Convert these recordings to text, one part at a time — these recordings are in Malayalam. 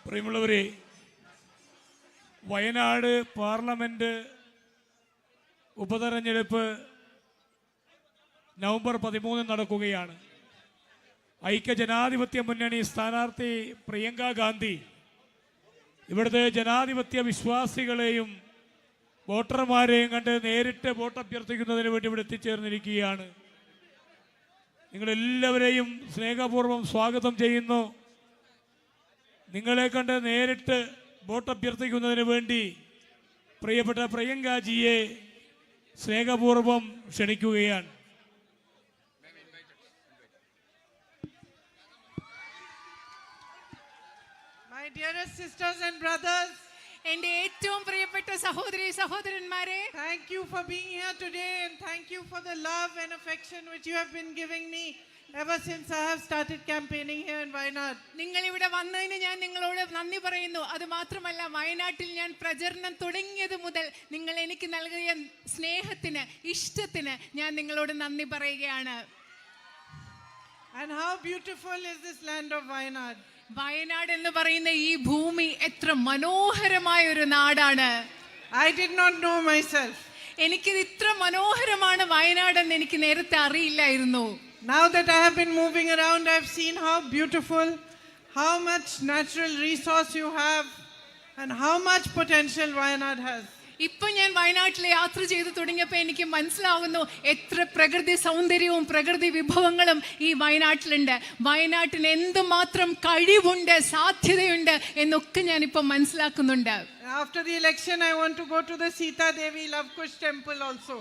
പ്രിയമുള്ളവരെ, വയനാട് പാർലമെന്റ് ഉപതെരഞ്ഞെടുപ്പ് നവംബർ 13 നടക്കുകയാണ്. ഐക്യജനാധിപത്യ മുന്നണി സ്ഥാനാർത്ഥി പ്രിയങ്ക ഗാന്ധി ഇവിടുത്തെ ജനാധിപത്യ വിശ്വാസികളെയും വോട്ടർമാരെയും കണ്ട് നേരിട്ട് വോട്ട് അഭ്യർത്ഥിക്കുന്നതിന് വേണ്ടി ഇവിടെ എത്തിച്ചേർന്നിരിക്കുകയാണ്. നിങ്ങളെല്ലാവരെയും സ്നേഹപൂർവ്വം സ്വാഗതം ചെയ്യുന്നു. നിങ്ങളെ കണ്ട് നേരിട്ട് വോട്ട് അഭ്യർത്ഥിക്കുന്നതിന് വേണ്ടി പ്രിയപ്പെട്ട പ്രിയങ്കാജിയെ സ്നേഹപൂർവ്വം ക്ഷണിക്കുകയാണ്. My dearest sisters and brothers, എൻ്റെ ഏറ്റവും പ്രിയപ്പെട്ട സഹോദരി സഹോദരന്മാരെ, thank you for being here today and thank you for the love and affection which you have been giving me ever since I have started campaigning here in Wayanad. നിങ്ങൾ ഇവിടെ വന്നതിന് ഞാൻ നിങ്ങളോട് നന്ദി പറയുന്നു. അത് മാത്രമല്ല, വയനാട്ടിൽ ഞാൻ പ്രചരണം തുടങ്ങിയത് മുതൽ നിങ്ങൾ എനിക്ക് നൽകിയ സ്നേഹത്തിന്, ഇഷ്ടത്തിന് ഞാൻ നിങ്ങളോട് നന്ദി പറയുകയാണ്. And how beautiful is this land of Wayanad? Wayanad എന്ന് പറയുന്ന ഈ ഭൂമി എത്ര മനോഹരമായ ഒരു നാടാണ്. I did not know myself. എനിക്കിത് ഇത്ര മനോഹരമാണ് വയനാടെന്ന് എനിക്ക് നേരത്തെ അറിയില്ലായിരുന്നു. Now that I have been moving around, I have seen how beautiful, how much natural resource you have and how much potential Wayanad has. ഇപ്പൊ ഞാൻ വയനാട്ടിൽ യാത്ര ചെയ്തു തുടങ്ങിയപ്പോൾ എനിക്ക് മനസ്സിലാകുന്നു എത്ര പ്രകൃതി സൗന്ദര്യവും പ്രകൃതി വിഭവങ്ങളും ഈ വയനാട്ടിലുണ്ട്. വയനാട്ടിന് എന്തുമാത്രം കഴിവുണ്ട്, സാധ്യതയുണ്ട് എന്നൊക്കെ ഞാനിപ്പോൾ മനസ്സിലാക്കുന്നുണ്ട്. After the election, I want to go to the Sita Devi Lavkush temple also.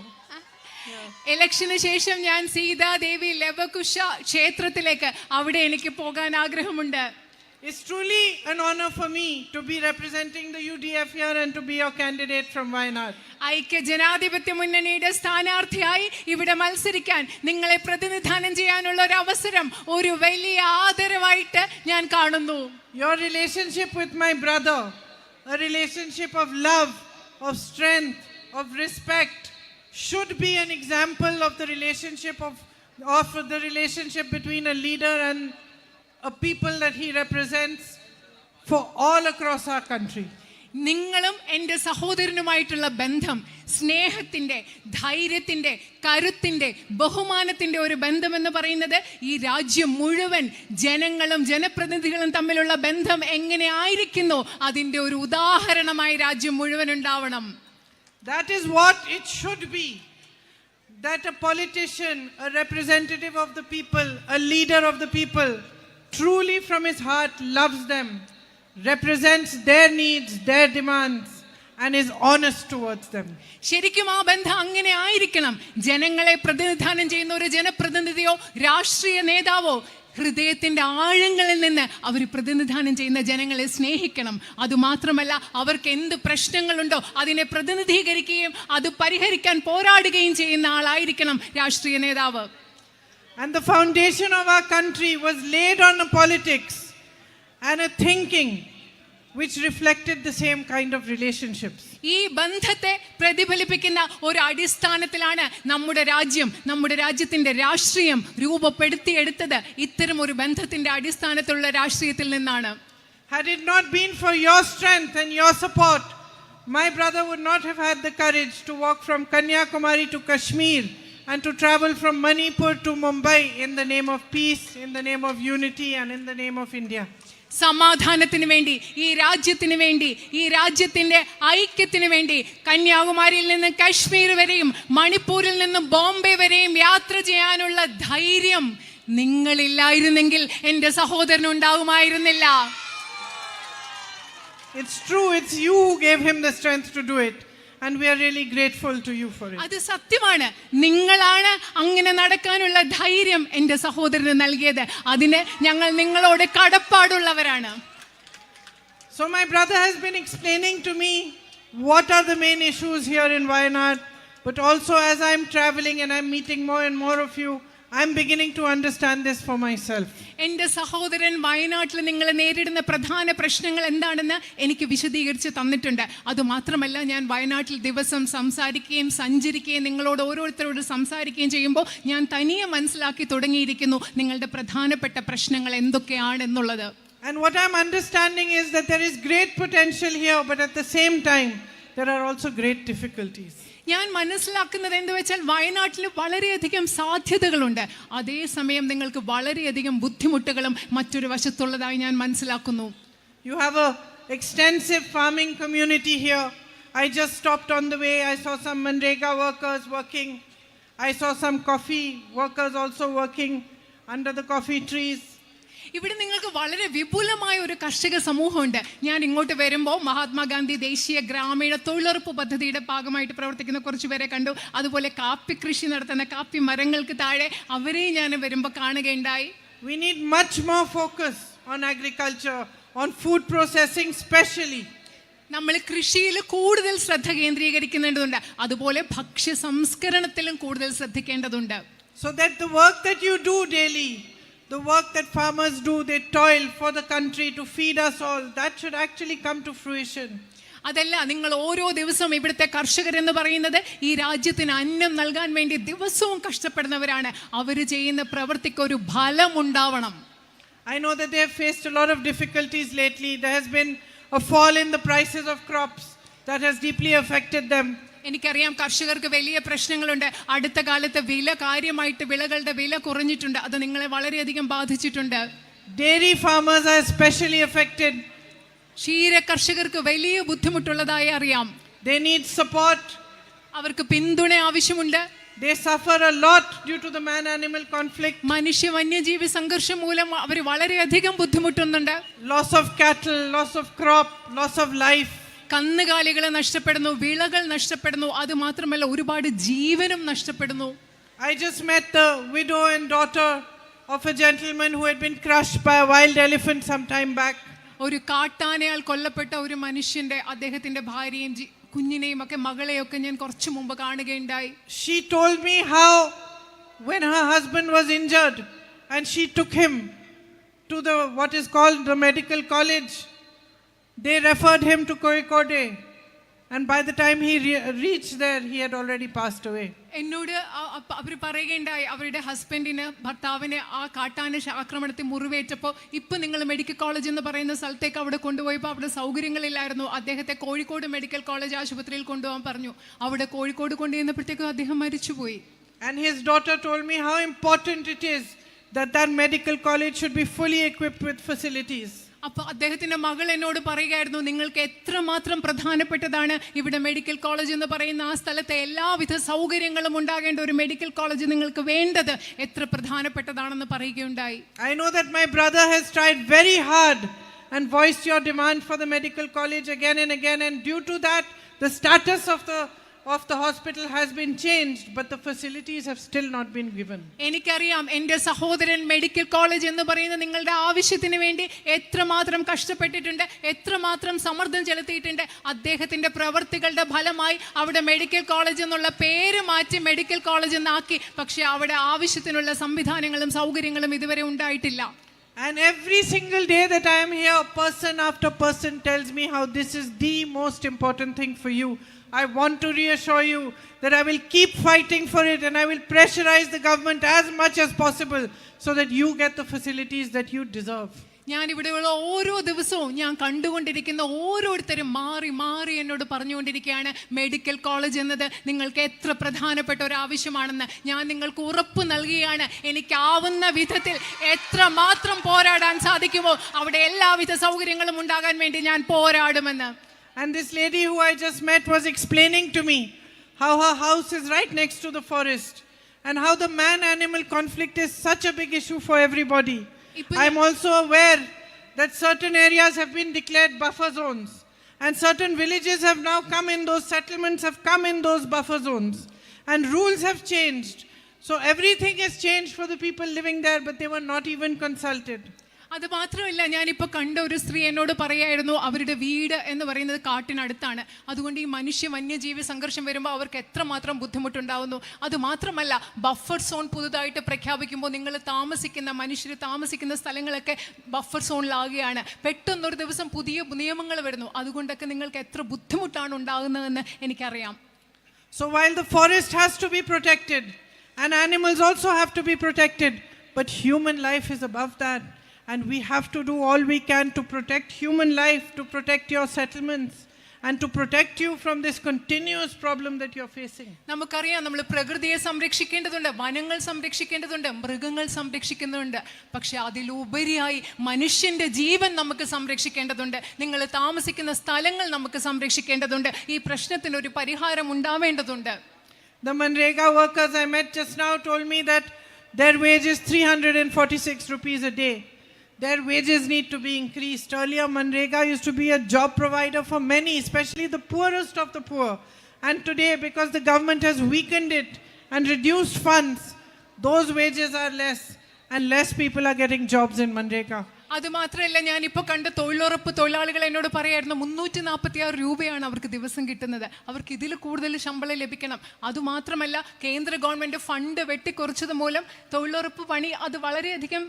ഇലക്ഷന് ശേഷം ഞാൻ സീതാദേവി ലവകുശ ക്ഷേത്രത്തിലേക്ക്, അവിടെ എനിക്ക് പോകാൻ ആഗ്രഹമുണ്ട്. It's truly an honor for me to be representing the UDF here and to be your candidate from Wayanad. ഐക്യ ജനാധിപത്യ മുന്നണിയുടെ സ്ഥാനാർത്ഥിയായി ഇവിടെ മത്സരിക്കാൻ, നിങ്ങളെ പ്രതിനിധാനം ചെയ്യാനുള്ള ഒരു അവസരം, ഒരു വലിയ ആദരവായിട്ട് ഞാൻ കാണുന്നു. Your relationship with my brother, a relationship of love, of strength, of respect, should be an example of the relationship between a leader and a people that he represents for all across our country. നിങ്ങളും എൻ്റെ സഹോദരനുമായിട്ടുള്ള ബന്ധം സ്നേഹത്തിൻ്റെ, ധൈര്യത്തിൻ്റെ, കരുത്തിൻ്റെ, ബഹുമാനത്തിൻ്റെ ഒരു ബന്ധമെന്ന് പറയുന്നത് ഈ രാജ്യം മുഴുവൻ ജനങ്ങളും ജനപ്രതിനിധികളും തമ്മിലുള്ള ബന്ധം എങ്ങനെ ആയിരിക്കുന്നു അതിൻ്റെ ഒരു ഉദാഹരണമായി രാജ്യം മുഴുവൻ ഉണ്ടാവണം. That is what it should be. That a politician, a representative of the people, a leader of the people, truly from his heart loves them, represents their needs, their demands, and is honest towards them. ശരിക്കും ആ ബന്ധം അങ്ങനെ ആയിരിക്കണം. ജനങ്ങളെ പ്രതിനിധാനം ചെയ്യുന്ന ഒരു ജനപ്രതിനിധിയോ രാഷ്ട്രീയ നേതാവോ ഹൃദയത്തിന്റെ ആഴങ്ങളിൽ നിന്ന് അവർ പ്രതിനിധാനം ചെയ്യുന്ന ജനങ്ങളെ സ്നേഹിക്കണം. അതുമാത്രമല്ല, അവർക്ക് എന്ത് പ്രശ്നങ്ങളുണ്ടോ അതിനെ പ്രതിനിധീകരിക്കുകയും അത് പരിഹരിക്കാൻ പോരാടുകയും ചെയ്യുന്ന ആളായിരിക്കണം രാഷ്ട്രീയ നേതാവ്. And the foundation of our country was laid on a politics and a thinking which reflected the same kind of relationships. ഈ ബന്ധത്തെ പ്രതിഫലിപ്പിക്കുന്ന ഒരു അടിസ്ഥാനത്തിലാണ് നമ്മുടെ രാജ്യം, നമ്മുടെ രാജ്യത്തിന്റെ രാഷ്ട്രീയം രൂപപ്പെടുത്തിയെടുത്തത്. ഇത്തരം ഒരു ബന്ധത്തിന്റെ അടിസ്ഥാനത്തിലുള്ള രാഷ്ട്രീയത്തിൽ നിന്നാണ്. Had it not been for your strength and your support, my brother would not have had the courage to walk from Kanyakumari to Kashmir and to travel from Manipur to Mumbai in the name of peace, in the name of unity and in the name of India. സമാധാനത്തിന് വേണ്ടി, ഈ രാജ്യത്തിന് വേണ്ടി, ഈ രാജ്യത്തിന്റെ ഐക്യത്തിന് വേണ്ടി കന്യാകുമാരിയിൽ നിന്ന് കാശ്മീർ വരെയും മണിപ്പൂരിൽ നിന്നും ബോംബെ വരെയും യാത്ര ചെയ്യാനുള്ള ധൈര്യം നിങ്ങളില്ലായിരുന്നെങ്കിൽ എൻ്റെ സഹോദരൻ ഉണ്ടാകുമായിരുന്നില്ല. It's true, it's you who gave him the strength to do it. And we are really grateful to you for it. അത് സത്യമാണ്. നിങ്ങളാണ് അങ്ങനെ നടക്കാനുള്ള ധൈര്യം എൻ്റെ സഹോദരന് നൽകിയത്. അതിന് ഞങ്ങൾ നിങ്ങളോട് കടപ്പാടുള്ളവരാണ്. So my brother has been explaining to me what are the main issues here in Wayanad, but also as I'm traveling and I'm meeting more and more of you, I'm beginning to understand this for myself. എൻ്റെ സഹോദരൻ വയനാട്ടിൽ നിങ്ങൾ നേരിടുന്ന പ്രധാന പ്രശ്നങ്ങൾ എന്താണെന്ന് എനിക്ക് വിശദീകരിച്ച് തന്നിട്ടുണ്ട്. അതുമാത്രമല്ല, ഞാൻ വയനാട്ടിൽ ദിവസം സംസാരിക്കുകയും സഞ്ചരിക്കുകയും നിങ്ങളോട് ഓരോരുത്തരോട് സംസാരിക്കുകയും ചെയ്യുമ്പോൾ ഞാൻ തനിയെ മനസ്സിലാക്കി തുടങ്ങിയിരിക്കുന്നു നിങ്ങളുടെ പ്രധാനപ്പെട്ട പ്രശ്നങ്ങൾ എന്തൊക്കെയാണെന്നുള്ളത്. And what I'm understanding is that there is great potential here, but at the same time, there are also great difficulties. ഞാൻ മനസ്സിലാക്കുന്നത് എന്ത് വെച്ചാൽ വയനാട്ടിൽ വളരെയധികം സാധ്യതകളുണ്ട്, അതേസമയം നിങ്ങൾക്ക് വളരെയധികം ബുദ്ധിമുട്ടുകളും മറ്റൊരു വശത്തുള്ളതായി ഞാൻ മനസ്സിലാക്കുന്നു. You have a extensive farming community here. I just stopped on the way. I saw some Manrega workers working. I saw some coffee workers also working under the coffee trees. ഇവിടെ നിങ്ങൾക്ക് വളരെ വിപുലമായ ഒരു കർഷക സമൂഹമുണ്ട്. ഞാൻ ഇങ്ങോട്ട് വരുമ്പോൾ മഹാത്മാഗാന്ധി ദേശീയ ഗ്രാമീണ തൊഴിലുറപ്പ് പദ്ധതിയുടെ ഭാഗമായിട്ട് പ്രവർത്തിക്കുന്ന കുറച്ച് പേരെ കണ്ടു. അതുപോലെ കാപ്പി കൃഷി നടത്തുന്ന കാപ്പി മരങ്ങൾക്ക് താഴെ അവരെയും ഞാൻ വരുമ്പോൾ കാണുകയുണ്ടായി. We need much more focus on agriculture, on food processing especially. നമ്മൾ കൃഷിയിൽ കൂടുതൽ ശ്രദ്ധ കേന്ദ്രീകരിക്കേണ്ടതുണ്ട്, അതുപോലെ ഭക്ഷ്യ സംസ്കരണത്തിലും കൂടുതൽ ശ്രദ്ധിക്കേണ്ടതുണ്ട്. So that the work that you do daily, the work that farmers do, they toil for the country to feed us all, that should actually come to fruition. അതല്ല, നിങ്ങൾ ഓരോ ദിവസവും ഇവിടുത്തെ കർഷകരെന്ന് പറയുന്നത് ഈ രാജ്യത്തിന് അന്നം നൽകാൻ വേണ്ടി ദിവസവും കഷ്ടപ്പെടുന്നവരാണ്. അവർ ചെയ്യുന്ന പ്രവൃത്തിക്ക് ഒരു ഫലം ഉണ്ടാവണം. I know that they have faced a lot of difficulties lately. There has been a fall in the prices of crops that has deeply affected them. എനിക്കറിയാം കർഷകർക്ക് വലിയ പ്രശ്നങ്ങളുണ്ട്. അടുത്ത കാലത്ത് കാര്യമായിട്ട് വിളകളുടെ വില കുറഞ്ഞിട്ടുണ്ട്. അത് നിങ്ങളെ വളരെയധികം ബാധിച്ചിട്ടുണ്ട്. Dairy farmers are especially affected. ക്ഷീര കർഷകർക്ക് വലിയ ബുദ്ധിമുട്ടുള്ളതായി അറിയാം. They need support. അവർക്ക് പിന്തുണ ആവശ്യമുണ്ട്. They suffer a lot due to the man-animal conflict. മനുഷ്യ വന്യജീവി സംഘർഷം മൂലം അവർ വളരെയധികം ബുദ്ധിമുട്ടുന്നുണ്ട്. Loss of cattle, loss of crop, loss of life. കന്നുകാലികളെ നഷ്ടപ്പെടുന്നു, വിളകൾ നഷ്ടപ്പെടുന്നു, അത് മാത്രമല്ല ഒരുപാട് ജീവനും നഷ്ടപ്പെടുന്നു. I just met the widow and daughter of a gentleman who had been crushed by a wild elephant some time back. ഒരു കാട്ടാനയാൽ കൊല്ലപ്പെട്ട ഒരു മനുഷ്യന്റെ അദ്ദേഹത്തിന്റെ ഭാര്യയും കുഞ്ഞിനെയും ഒക്കെ മകളെയൊക്കെ ഞാൻ കുറച്ചു മുമ്പ് കാണുകയുണ്ടായി. She told me how when her husband was injured and she took him to the what is called the medical college, they referred him to Kozhikode, and by the time he reached there he had already passed away. എന്നോട് അവർ പറയുകയുണ്ടായി, അവരുടെ ഭർത്താവിന് ആ കാട്ടാന ആക്രമണത്തിൽ മുറിവേറ്റപ്പോൾ ഇപ്പൊ നിങ്ങൾ മെഡിക്കൽ കോളേജ് എന്ന് പറയുന്ന സ്ഥലത്തേക്ക് അവിടെ കൊണ്ടുപോയപ്പോൾ അവിടെ സൗകര്യങ്ങളില്ലായിരുന്നു. അദ്ദേഹത്തെ കോഴിക്കോട് മെഡിക്കൽ കോളേജ് ആശുപത്രിയിൽ കൊണ്ടുപോകാൻ പറഞ്ഞു. അവിടെ കോഴിക്കോട് കൊണ്ടുവന്നപ്പോഴത്തേക്കും അദ്ദേഹം മരിച്ചുപോയി. And his daughter told me how important it is that that medical college should be fully equipped with facilities. അപ്പൊ അദ്ദേഹത്തിന്റെ മകൾ എന്നോട് പറയുകയായിരുന്നു, നിങ്ങൾക്ക് എത്രമാത്രം പ്രധാനപ്പെട്ടതാണ് ഇവിടെ മെഡിക്കൽ കോളേജ് എന്ന് പറയുന്ന ആ സ്ഥലത്തെ എല്ലാവിധ സൗകര്യങ്ങളും ഉണ്ടാകേണ്ട ഒരു മെഡിക്കൽ കോളേജ് നിങ്ങൾക്ക് വേണ്ടത് എത്ര പ്രധാനപ്പെട്ടതാണെന്ന് പറയുകയുണ്ടായി. I know that my brother has tried very hard and voiced your demand for the medical college again and again, and due to that the status of the hospital has been changed, but the facilities have still not been given. എനിക്കറിയാം എൻ്റെ സഹോദരൻ മെഡിക്കൽ കോളേജ് എന്ന് പറയുന്ന നിങ്ങളുടെ ആവശ്യത്തിന് വേണ്ടി എത്രമാത്രം കഷ്ടപ്പെട്ടിട്ടുണ്ട്, എത്രമാത്രം സമ്മർദ്ദം ചെലുത്തിയിട്ടുണ്ട്. അദ്ദേഹത്തിന്റെ പ്രവർത്തികളുടെ ഫലമായി അവിടെ മെഡിക്കൽ കോളേജ് എന്നുള്ള പേര് മാറ്റി മെഡിക്കൽ കോളേജ് എന്നാക്കി. പക്ഷെ അവിടെ ആവശ്യത്തിനുള്ള സംവിധാനങ്ങളും സൗകര്യങ്ങളും ഇതുവരെ ഉണ്ടായിട്ടില്ല. And every single day that I am here, person after person tells me how this is the most important thing for you. I want to reassure you that I will keep fighting for it, and I will pressurize the government as much as possible so that you get the facilities that you deserve. ഞാൻ ഇവിടെയുള്ള ഓരോ ദിവസവും ഞാൻ കണ്ടുകൊണ്ടിരിക്കുന്ന ഓരോരുത്തരും മാറി മാറി എന്നോട് പറഞ്ഞുകൊണ്ടിരിക്കുകയാണ്, മെഡിക്കൽ കോളേജ് എന്നത് നിങ്ങൾക്ക് എത്ര പ്രധാനപ്പെട്ട ഒരു ആവശ്യമാണെന്ന്. ഞാൻ നിങ്ങൾക്ക് ഉറപ്പ് നൽകുകയാണ്, എനിക്കാവുന്ന വിധത്തിൽ എത്രമാത്രം പോരാടാൻ സാധിക്കുമോ അവിടെ എല്ലാവിധ സൗകര്യങ്ങളും ഉണ്ടാകാൻ വേണ്ടി ഞാൻ പോരാടുമെന്ന്. And this lady who I just met was explaining to me how her house is right next to the forest and how the man-animal conflict is such a big issue for everybody. I'm also aware that certain areas have been declared buffer zones, and certain villages have now come in, those settlements have come in those buffer zones, and rules have changed. So everything has changed for the people living there, but they were not even consulted. അത് മാത്രമല്ല, ഞാനിപ്പോൾ കണ്ട ഒരു സ്ത്രീ എന്നോട് പറയായിരുന്നു, അവരുടെ വീട് എന്ന് പറയുന്നത് കാട്ടിനടുത്താണ്. അതുകൊണ്ട് ഈ മനുഷ്യ വന്യജീവി സംഘർഷം വരുമ്പോൾ അവർക്ക് എത്രമാത്രം ബുദ്ധിമുട്ടുണ്ടാവുന്നു. അതുമാത്രമല്ല, ബഫർ സോൺ പുതുതായിട്ട് പ്രഖ്യാപിക്കുമ്പോൾ നിങ്ങൾ മനുഷ്യർ താമസിക്കുന്ന സ്ഥലങ്ങളൊക്കെ ബഫർ സോണിലാകുകയാണ്. പെട്ടെന്നൊരു ദിവസം പുതിയ നിയമങ്ങൾ വരുന്നു. അതുകൊണ്ടൊക്കെ നിങ്ങൾക്ക് എത്ര ബുദ്ധിമുട്ടാണ് ഉണ്ടാകുന്നതെന്ന് എനിക്കറിയാം. So while the forest has to be protected and animals also have to be protected, but human life is above that. And we have to do all we can to protect human life, to protect your settlements, and to protect you from this continuous problem that you're facing. നമുക്കറിയാം, നമ്മൾ പ്രകൃതിയെ സംരക്ഷിക്കേണ്ടതുണ്ട്, വനങ്ങൾ സംരക്ഷിക്കേണ്ടതുണ്ട്, മൃഗങ്ങൾ സംരക്ഷിക്കുന്നുണ്ട്. പക്ഷെ അതിലുപരിയായി മനുഷ്യന്റെ ജീവൻ നമുക്ക് സംരക്ഷിക്കേണ്ടതുണ്ട്. നിങ്ങൾ താമസിക്കുന്ന സ്ഥലങ്ങൾ നമുക്ക് സംരക്ഷിക്കേണ്ടതുണ്ട്. ഈ പ്രശ്നത്തിന് ഒരു പരിഹാരം ഉണ്ടാവേണ്ടതുണ്ട്. The Manrega workers I met just now told me that their wage is 346 rupees a day. Their wages need to be increased. Earlier, Manrega used to be a job provider for many, especially the poorest of the poor. And today, because the government has weakened it and reduced funds, those wages are less, and less people are getting jobs in Manrega. അതുമാത്രമല്ല, ഞാനിപ്പോൾ കണ്ട തൊഴിലുറപ്പ് തൊഴിലാളികൾ എന്നോട് പറയായിരുന്നു 346 രൂപയാണ് അവർക്ക് ദിവസം കിട്ടുന്നത്. അവർക്ക് ഇതിൽ കൂടുതൽ ശമ്പളം ലഭിക്കണം. അതുമാത്രമല്ല, കേന്ദ്ര ഗവൺമെൻറ് ഫണ്ട് വെട്ടിക്കുറച്ചത് മൂലം തൊഴിലുറപ്പ് പണി അത് വളരെയധികം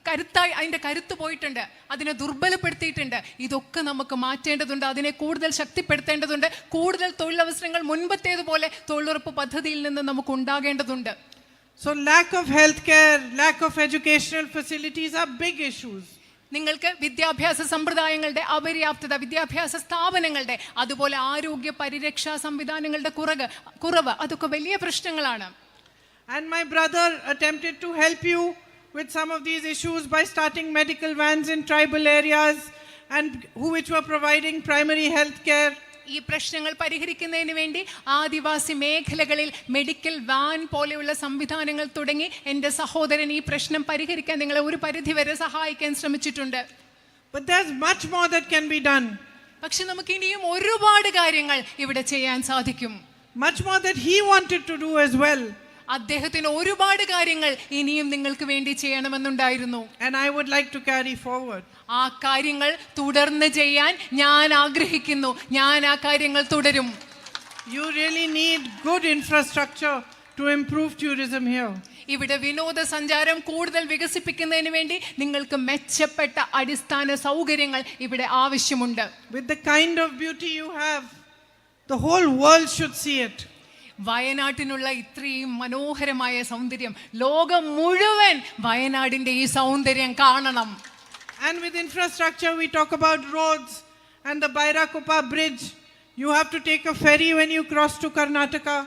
കരുത്തായി അതിൻ്റെ കരുത്ത് പോയിട്ടുണ്ട്, അതിനെ ദുർബലപ്പെടുത്തിയിട്ടുണ്ട്. ഇതൊക്കെ നമുക്ക് മാറ്റേണ്ടതുണ്ട്, അതിനെ കൂടുതൽ ശക്തിപ്പെടുത്തേണ്ടതുണ്ട്. കൂടുതൽ തൊഴിലവസരങ്ങൾ മുൻപത്തേതുപോലെ തൊഴിലുറപ്പ് പദ്ധതിയിൽ നിന്ന് നമുക്ക് ഉണ്ടാകേണ്ടതുണ്ട്. So lack of healthcare, lack of educational facilities are big issues. നിങ്ങൾക്ക് വിദ്യാഭ്യാസ സമ്പ്രദായങ്ങളുടെ അപര്യാപ്തത, വിദ്യാഭ്യാസ സ്ഥാപനങ്ങളുടെ, അതുപോലെ ആരോഗ്യ പരിരക്ഷാ സംവിധാനങ്ങളുടെ കുറവ്, അതൊക്കെ വലിയ പ്രശ്നങ്ങളാണ്. And my brother attempted to help you with some of these issues by starting medical vans in tribal areas and which were providing primary health care. ഈ പ്രശ്നങ്ങൾ പരിഹരിക്കുന്നതിന് വേണ്ടി ആദിവാസി മേഖലകളിൽ മെഡിക്കൽ വാൻ പോലെയുള്ള സംവിധാനങ്ങൾ തുടങ്ങി എൻ്റെ സഹോദരൻ ഈ പ്രശ്നം പരിഹരിക്കാൻ നിങ്ങളെ ഒരു പരിധിവരെ സഹായിക്കാൻ ശ്രമിച്ചിട്ടുണ്ട്. But there's much more that can be done. പക്ഷെ നമുക്ക് ഇനിയും ഒരുപാട് കാര്യങ്ങൾ ഇവിടെ ചെയ്യാൻ സാധിക്കും. Much more that he wanted to do as well. അദ്ദേഹത്തിന് ഒരുപാട് കാര്യങ്ങൾ ഇനിയും നിങ്ങൾക്ക് വേണ്ടി ചെയ്യണമെന്നുണ്ടായിരുന്നു. And I would like to carry forward. ആ കാര്യങ്ങൾ തുടർന്ന് ചെയ്യാൻ ഞാൻ ആഗ്രഹിക്കുന്നു. ഞാൻ ആ കാര്യങ്ങൾ തുടരും. You really need good infrastructure to improve tourism here. ഇവിടെ വിനോദസഞ്ചാരം കൂടുതൽ വികസിപ്പിക്കുന്നതിന് വേണ്ടി നിങ്ങൾക്ക് മെച്ചപ്പെട്ട അടിസ്ഥാന സൗകര്യങ്ങൾ ഇവിടെ ആവശ്യമുണ്ട്. With the kind of beauty you have, the whole world should see it. വയനാട്ടിനുള്ള ഇത്രയും മനോഹരമായ സൗന്ദര്യം ലോകം മുഴുവൻ വയനാടിന്റെ ഈ സൗന്ദര്യം കാണണം. And with infrastructure, we talk about roads and the Bairakupa bridge. You have to take a ferry when you cross to Karnataka.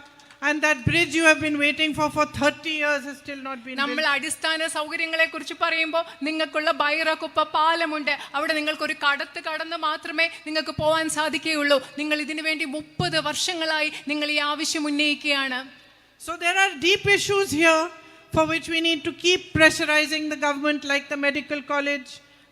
And that bridge you have been waiting for 30 years has still not been നമ്മൾ built. അടിസ്ഥാന സൗകര്യങ്ങളെ കുറിച്ച് പറയുമ്പോൾ നിങ്ങൾക്കുള്ള ബൈറക്കുപ്പ പാലമുണ്ട്. അവിടെ നിങ്ങൾക്കൊരു കടന്ന് മാത്രമേ നിങ്ങൾക്ക് പോകാൻ സാധിക്കുകയുള്ളൂ. നിങ്ങൾ ഇതിനു വേണ്ടി 30 വർഷങ്ങളായി നിങ്ങൾ ഈ ആവശ്യം ഉന്നയിക്കുകയാണ്. So there are deep issues here for which we need to keep pressurizing the government, like the medical college,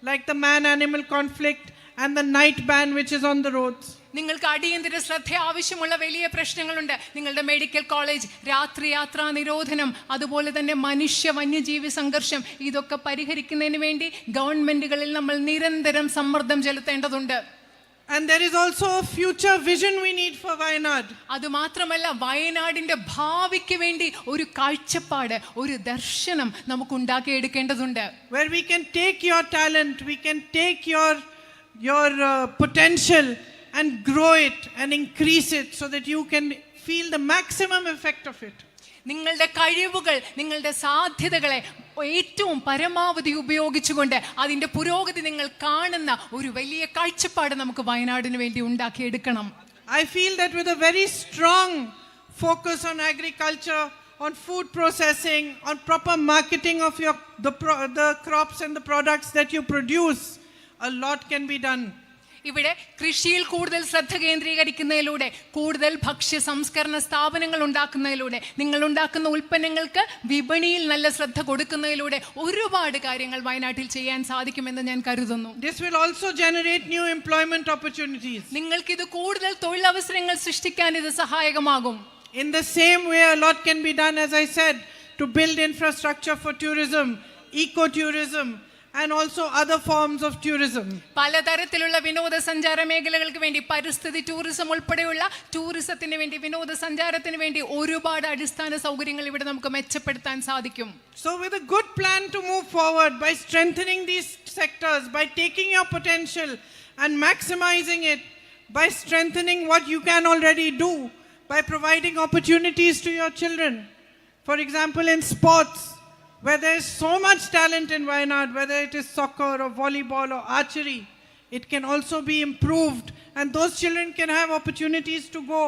like the man-animal conflict, and the night ban which is on the roads. നിങ്ങൾക്ക് അടിയന്തര ശ്രദ്ധ ആവശ്യമുള്ള വലിയ പ്രശ്നങ്ങളുണ്ട്. നിങ്ങളുടെ മെഡിക്കൽ കോളേജ്, രാത്രി യാത്രാ നിരോധനം, അതുപോലെ തന്നെ മനുഷ്യ വന്യജീവി സംഘർഷം, ഇതൊക്കെ പരിഹരിക്കുന്നതിന് വേണ്ടി ഗവൺമെന്റുകളിൽ നമ്മൾ നിരന്തരം സമ്മർദ്ദം ചെലുത്തേണ്ടതുണ്ട്. And there is also a future vision we need for Wayanad. അതുമാത്രമല്ല, വയനാടിന്റെ ഭാവിക്ക് വേണ്ടി ഒരു കാഴ്ചപ്പാട്, ഒരു ദർശനം നമുക്ക് ഉണ്ടാക്കിയെടുക്കേണ്ടതുണ്ട്. Where we can take your talent, we can take your potential and grow it and increase it so that you can feel the maximum effect of it. നിങ്ങളുടെ കഴിവുകൾ, നിങ്ങളുടെ സാധ്യതകളെ ഏറ്റവും പരമാവധി ഉപയോഗിച്ചുകൊണ്ട് അതിൻ്റെ പുരോഗതി നിങ്ങൾ കാണുന്ന ഒരു വലിയ കാഴ്ചപ്പാട് നമുക്ക് വയനാടിന് വേണ്ടി ഉണ്ടാക്കിയെടുക്കണം. I feel that with a very strong focus on agriculture, on food processing, on proper marketing of the crops and the products that you produce, a lot can be done. ഇവിടെ കൃഷിയിൽ കൂടുതൽ ശ്രദ്ധ കേന്ദ്രീകരിക്കുന്നതിലൂടെ, കൂടുതൽ ഭക്ഷ്യ സംസ്കരണ സ്ഥാപനങ്ങൾ ഉണ്ടാക്കുന്നതിലൂടെ, നിങ്ങൾ ഉണ്ടാക്കുന്ന ഉൽപ്പന്നങ്ങൾക്ക് വിപണിയിൽ നല്ല ശ്രദ്ധ കൊടുക്കുന്നതിലൂടെ ഒരുപാട് കാര്യങ്ങൾ വയനാട്ടിൽ ചെയ്യാൻ സാധിക്കുമെന്ന് ഞാൻ കരുതുന്നു. This will also generate new employment opportunities. നിങ്ങൾക്കിത് കൂടുതൽ തൊഴിലവസരങ്ങൾ സൃഷ്ടിക്കാൻ ഇത് സഹായകമാകും. In the same way, a lot can be done, as I said, to build infrastructure for tourism, ecotourism, and also other forms of tourism. പലതരത്തിലുള്ള വിനോദസഞ്ചാര മേഖലകൾക്ക് വേണ്ടി, പരിസ്ഥിതി ടൂറിസം ഉൾപ്പെടെയുള്ള ടൂറിസത്തിന് വേണ്ടി, വിനോദസഞ്ചാരത്തിന് വേണ്ടി ഒരുപാട് അടിസ്ഥാന സൗകര്യങ്ങൾ ഇവിടെ നമുക്ക് മെച്ചപ്പെടുത്താൻ സാധിക്കും. So with a good plan to move forward by strengthening these sectors, by taking your potential and maximizing it, by strengthening what you can already do, by providing opportunities to your children. For example, in sports, where there is so much talent in Wayanad, whether it is soccer or volleyball or archery, it can also be improved, and those children can have opportunities to go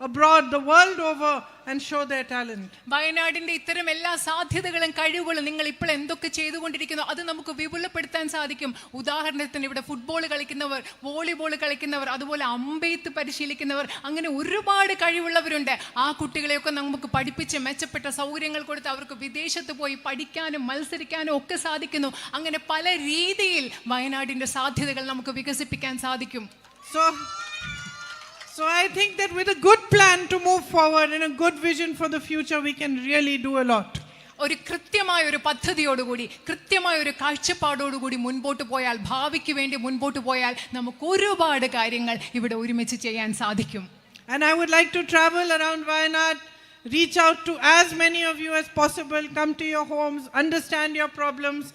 abroad, the world over, and show their talent. വയനാടിന്റെ ഇത്തരം എല്ലാ സാധ്യതകളും കഴിവുകളും നിങ്ങൾ ഇപ്പോൾ എന്തൊക്കെ ചെയ്തുകൊണ്ടിരിക്കുന്നു അത് നമുക്ക് വിപുലപ്പെടുത്താൻ സാധിക്കും. ഉദാഹരണത്തിന് ഇവിടെ ഫുട്ബോൾ കളിക്കുന്നവർ, വോളിബോൾ കളിക്കുന്നവർ, അതുപോലെ അമ്പെയ്ത്ത് പരിശീലിക്കുന്നവർ, അങ്ങനെ ഒരുപാട് കഴിവുള്ളവരുണ്ട്. ആ കുട്ടികളെയൊക്കെ നമുക്ക് പഠിപ്പിച്ച് മെച്ചപ്പെട്ട സൗകര്യങ്ങൾ കൊടുത്ത് അവർക്ക് വിദേശത്ത് പോയി പഠിക്കാനും മത്സരിക്കാനും ഒക്കെ സാധിക്കുന്നു. അങ്ങനെ പല രീതിയിൽ വയനാടിന്റെ സാധ്യതകൾ നമുക്ക് വികസിപ്പിക്കാൻ സാധിക്കും. So I think that with a good plan to move forward and a good vision for the future, we can really do a lot. ഒരു കൃത്യമായ ഒരു പദ്ധതിയോടുകൂടി, കൃത്യമായ ഒരു കാഴ്ചപ്പാടോടുകൂടി മുൻപോട്ട് പോയാൽ, ഭാവിക്ക് വേണ്ടി മുൻപോട്ട് പോയാൽ നമുക്ക് ഒരുപാട് കാര്യങ്ങൾ ഇവിടെ ഒരുമിച്ച് ചെയ്യാൻ സാധിക്കും. And I would like to travel around Wayanad, reach out to as many of you as possible, come to your homes, understand your problems,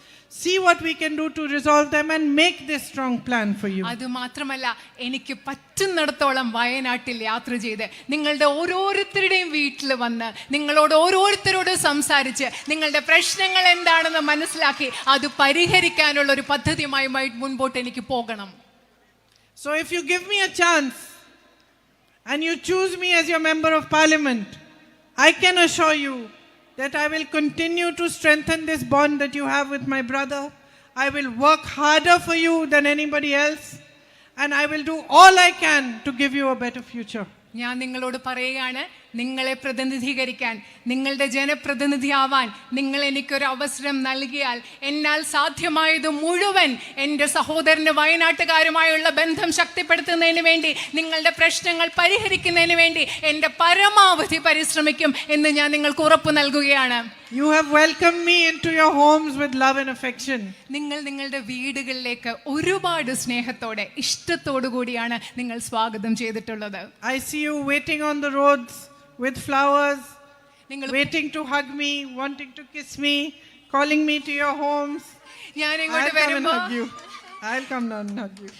see what we can do to resolve them and make this strong plan for you. അത് മാത്രമല്ല, എനിക്ക് പറ്റുന്നിടത്തോളം വയനാട്ടിൽ യാത്ര ചെയ്ത് നിങ്ങളുടെ ഓരോരുത്തരുടെയും വീട്ടിൽ വന്ന് നിങ്ങളോട് ഓരോരുത്തരോട് സംസാരിച്ച് നിങ്ങളുടെ പ്രശ്നങ്ങൾ എന്താണെന്ന് മനസ്സിലാക്കി അത് പരിഹരിക്കാനുള്ള ഒരു പദ്ധതിയുമായി മുൻപോട്ട് എനിക്ക് പോകണം. So if you give me a chance and you choose me as your member of parliament, I can assure you that I will continue to strengthen this bond that you have with my brother. I will work harder for you than anybody else, and I will do all I can to give you a better future. ഞാൻ നിങ്ങളോട് പറയുകയാണ്, നിങ്ങളെ പ്രതിനിധീകരിക്കാൻ, നിങ്ങളുടെ ജനപ്രതിനിധിയാവാൻ നിങ്ങൾ എനിക്കൊരു അവസരം നൽകിയാൽ എന്നാൽ സാധ്യമായത് മുഴുവൻ എൻ്റെ സഹോദരന് വയനാട്ടുകാരുമായുള്ള ബന്ധം ശക്തിപ്പെടുത്തുന്നതിന് വേണ്ടി, നിങ്ങളുടെ പ്രശ്നങ്ങൾ പരിഹരിക്കുന്നതിന് വേണ്ടി എൻ്റെ പരമാവധി പരിശ്രമിക്കും എന്ന് ഞാൻ നിങ്ങൾക്ക് ഉറപ്പ് നൽകുകയാണ്. You have welcomed me into your homes with love and affection. നിങ്ങൾ നിങ്ങളുടെ വീടുകളിലേക്ക് ഒരുപാട് സ്നേഹത്തോടെ, ഇഷ്ടത്തോടു കൂടിയാണ് നിങ്ങൾ സ്വാഗതം ചെയ്തിട്ടുള്ളത്. I see you waiting on the roads with flowers, waiting to hug me, wanting to kiss me, calling me to your homes. ഞാൻ ഇങ്ങോട്ട് വരുമ്പോൾ I'll come down and hug you.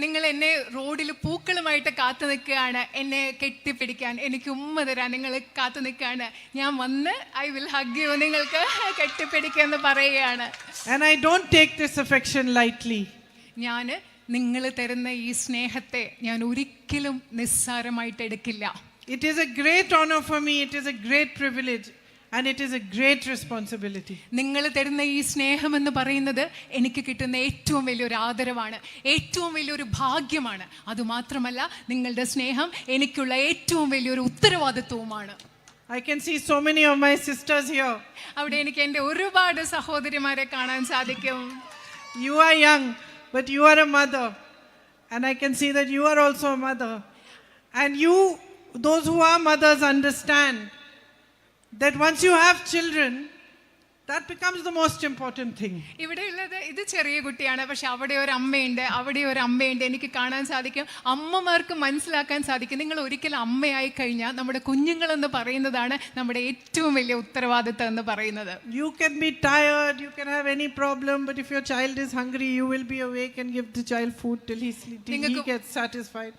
നിങ്ങൾ എന്നെ റോഡിൽ പൂക്കളുമായിട്ട് കാത്തു നിൽക്കുകയാണ്, എന്നെ കെട്ടിപ്പിടിക്കാൻ, എനിക്ക് ഉമ്മ തരാൻ നിങ്ങൾ കാത്തു നിൽക്കുകയാണ്. ഞാൻ വന്ന് ഐ വിൽ ഹഗ് യു, നിങ്ങൾക്ക് കെട്ടിപ്പിടിക്കാന്ന് പറയുകയാണ്. And I don't take this affection lightly. ഞാൻ നിങ്ങൾ തരുന്ന ഈ സ്നേഹത്തെ ഞാൻ ഒരിക്കലും നിസ്സാരമായിട്ട് എടുക്കില്ല. It is a great honor for me, it is a great privilege, and it is a great responsibility. നിങ്ങൾ തരുന്ന ഈ സ്നേഹം എന്ന് പറയുന്നത് എനിക്ക് കിട്ടുന്ന ഏറ്റവും വലിയൊരു ആദരവാണ്, ഏറ്റവും വലിയൊരു ഭാഗ്യമാണ്. അതുമാത്രമല്ല, നിങ്ങളുടെ സ്നേഹം എനിക്കുള്ള ഏറ്റവും വലിയൊരു ഉത്തരവാദിത്വവുമാണ്. I can see so many of my sisters here. അവിടെ എനിക്ക് എൻ്റെ ഒരുപാട് സഹോദരിമാരെ കാണാൻ സാധിക്കും. You are young, but you are a mother, and I can see that you are also a mother. And you, those who are mothers, understand that once you have children, that becomes the most important thing. ഇവിടെ ഉള്ളത് ഇത് ചെറിയ കുട്ടിയാണ്, പക്ഷെ അവിടെ ഒരു അമ്മയുണ്ട്, അവിടെ ഒരു അമ്മയുണ്ട്. എനിക്ക് കാണാൻ സാധിക്കും, അമ്മമാർക്ക് മനസ്സിലാക്കാൻ സാധിക്കും, നിങ്ങൾ ഒരിക്കലും അമ്മയായി കഴിഞ്ഞാൽ നമ്മുടെ കുഞ്ഞുങ്ങളെന്ന് പറയുന്നതാണ് നമ്മുടെ ഏറ്റവും വലിയ ഉത്തരവാദിത്തം എന്ന് പറയുന്നത്. You can be tired, you can have any problem, but if your child is hungry, you will be awake and give the child food till he gets satisfied.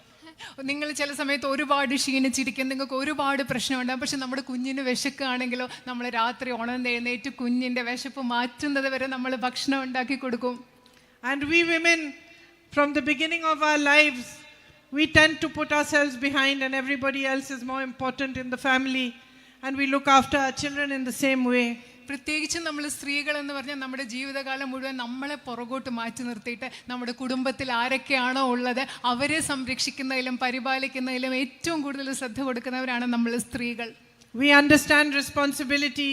നിങ്ങൾ ചില സമയത്ത് ഒരുപാട് ക്ഷീണിച്ചിരിക്കും, നിങ്ങൾക്ക് ഒരുപാട് പ്രശ്നമുണ്ടാകും, പക്ഷെ നമ്മുടെ കുഞ്ഞിന് വിശക്കുകയാണെങ്കിലോ നമ്മൾ രാത്രി ഉണർന്നെഴുന്നേറ്റ് കുഞ്ഞിൻ്റെ വിശപ്പ് മാറ്റുന്നത് വരെ നമ്മൾ ഭക്ഷണം ഉണ്ടാക്കി കൊടുക്കും. And we women, from the beginning of our lives, we tend to put ourselves behind and everybody else is more important in the family, and we look after our children in the same way. പ്രത്യേകിച്ച് നമ്മൾ സ്ത്രീകൾ എന്ന് പറഞ്ഞാൽ നമ്മുടെ ജീവിതകാലം മുഴുവൻ നമ്മളെ പുറകോട്ട് മാറ്റി നിർത്തിയിട്ട് നമ്മുടെ കുടുംബത്തിൽ ആരൊക്കെയാണോ ഉള്ളത് അവരെ സംരക്ഷിക്കുന്നതിലും പരിപാലിക്കുന്നതിലും ഏറ്റവും കൂടുതൽ ശ്രദ്ധ കൊടുക്കുന്നവരാണ് നമ്മൾ സ്ത്രീകൾ. We understand responsibility,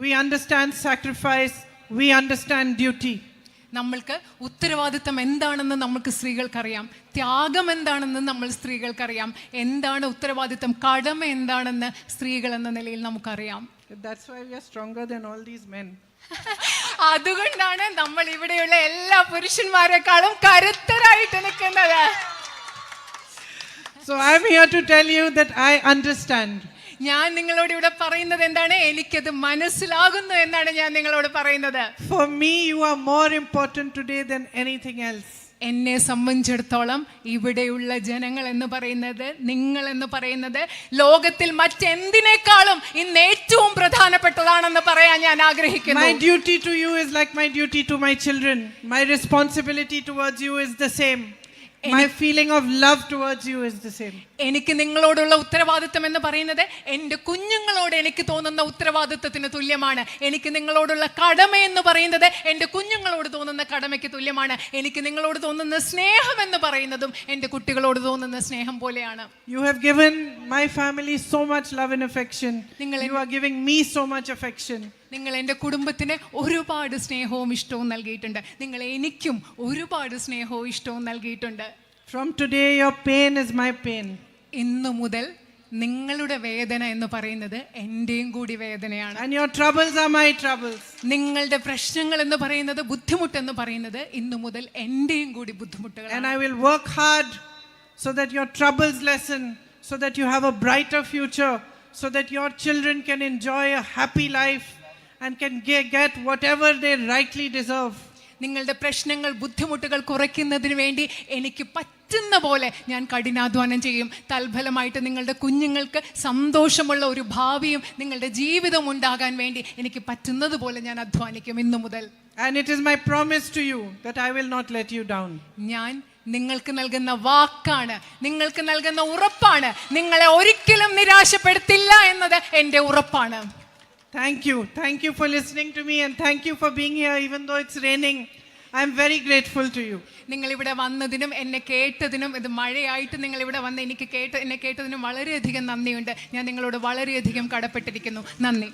we understand sacrifice, we understand duty. നമ്മൾക്ക് ഉത്തരവാദിത്തം എന്താണെന്ന് നമുക്ക് സ്ത്രീകൾക്കറിയാം, ത്യാഗം എന്താണെന്ന് നമ്മൾ സ്ത്രീകൾക്കറിയാം, എന്താണ് ഉത്തരവാദിത്തം, കടമ എന്താണെന്ന് സ്ത്രീകൾ എന്ന നിലയിൽ നമുക്കറിയാം. That's why we are stronger than all these men. അതുകൊണ്ടാണ് നമ്മൾ ഇവിടെയുള്ള എല്ലാ പുരുഷന്മാരെക്കാളും കരുത്തരായിട്ട് നിൽക്കുന്നത്. So I'm here to tell you that I understand. ഞാൻ നിങ്ങളോട് ഇവിടെ പറയുന്നത് എന്താണ്, എനിക്കത് മനസ്സിലാകുന്നു എന്നാണ് ഞാൻ നിങ്ങളോട് പറയുന്നത്. For me, you are more important today than anything else. എന്നെ സംബന്ധിച്ചിടത്തോളം ഇവിടെയുള്ള ജനങ്ങൾ എന്ന് പറയുന്നത്, നിങ്ങൾ എന്ന് പറയുന്നത് ലോകത്തിൽ മറ്റെന്തിനേക്കാളും ഇന്ന് ഏറ്റവും പ്രധാനപ്പെട്ടതാണെന്ന് പറയാൻ ഞാൻ ആഗ്രഹിക്കുന്നു. My duty to you is like my duty to my children. My responsibility towards you is the same. My feeling of love towards you is the same. എനിക്ക് നിങ്ങളോടുള്ള ഉത്തരവാദിത്തം എന്ന് പറയുന്നത് എൻ്റെ കുഞ്ഞുങ്ങളോട് എനിക്ക് തോന്നുന്ന ഉത്തരവാദിത്തത്തിന് തുല്യമാണ്. എനിക്ക് നിങ്ങളോടുള്ള കടമ എന്ന് പറയുന്നത് എൻ്റെ കുഞ്ഞുങ്ങളോട് തോന്നുന്ന കടമയ്ക്ക് തുല്യമാണ്. എനിക്ക് നിങ്ങളോട് തോന്നുന്ന സ്നേഹം എന്ന് പറയുന്നതും എൻ്റെ കുട്ടികളോട് തോന്നുന്ന സ്നേഹം പോലെയാണ്. You have given my family so much love and affection. You are giving me so much affection. നിങ്ങൾ എൻ്റെ കുടുംബത്തിന് ഒരുപാട് സ്നേഹവും ഇഷ്ടവും നൽകിയിട്ടുണ്ട്. നിങ്ങൾ എനിക്കും ഒരുപാട് സ്നേഹവും ഇഷ്ടവും നൽകിയിട്ടുണ്ട്. From today your pain is my pain. ഇന്നു മുതൽ നിങ്ങളുടെ വേദന എന്ന് പറയുന്നത് എൻ്റെയും കൂടി വേദനയാണ്. And your troubles are my troubles. നിങ്ങളുടെ പ്രശ്നങ്ങൾ എന്ന് പറയുന്നത്, ബുദ്ധിമുട്ട് എന്ന് പറയുന്നത് ഇന്നു മുതൽ എൻ്റെയും കൂടി ബുദ്ധിമുട്ടുകളാണ്. And I will work hard so that your troubles lessen, so that you have a brighter future, so that your children can enjoy a happy life and can get whatever they rightly deserve. നിങ്ങളുടെ പ്രശ്നങ്ങൾ, ബുദ്ധിമുട്ടുകൾ കുറയ്ക്കുന്നതിന് വേണ്ടി എനിക്ക് പറ്റുന്ന പോലെ ഞാൻ കഠിനാധ്വാനം ചെയ്യും. തൽഫലമായിട്ട് നിങ്ങളുടെ കുഞ്ഞുങ്ങൾക്ക് സന്തോഷമുള്ള ഒരു ഭാവിയും നിങ്ങളുടെ ജീവിതം ഉണ്ടാകാൻ വേണ്ടി എനിക്ക് പറ്റുന്നത് പോലെ ഞാൻ അധ്വാനിക്കും ഇന്നു മുതൽ. And it is my promise to you that I will not let you down. ഞാൻ നിങ്ങൾക്ക് നൽകുന്ന വാക്കാണ്, നിങ്ങൾക്ക് നൽകുന്ന ഉറപ്പാണ്. നിങ്ങളെ ഒരിക്കലും നിരാശപ്പെടുത്തില്ല എന്നത് എൻ്റെ ഉറപ്പാണ്. Thank you for listening to me, and thank you for being here even though it's raining. I am very grateful to you. നിങ്ങൾ ഇവിടെ വന്നതിനും എന്നെ കേട്ടതിനും, ഇത് മഴയായിട്ട് നിങ്ങൾ ഇവിടെ വന്ന് എന്നെ കേട്ടതിനും വളരെയധികം നന്ദിയുണ്ട്. ഞാൻ നിങ്ങളോട് വളരെയധികം കടപ്പെട്ടിരിക്കുന്നു. നന്ദി.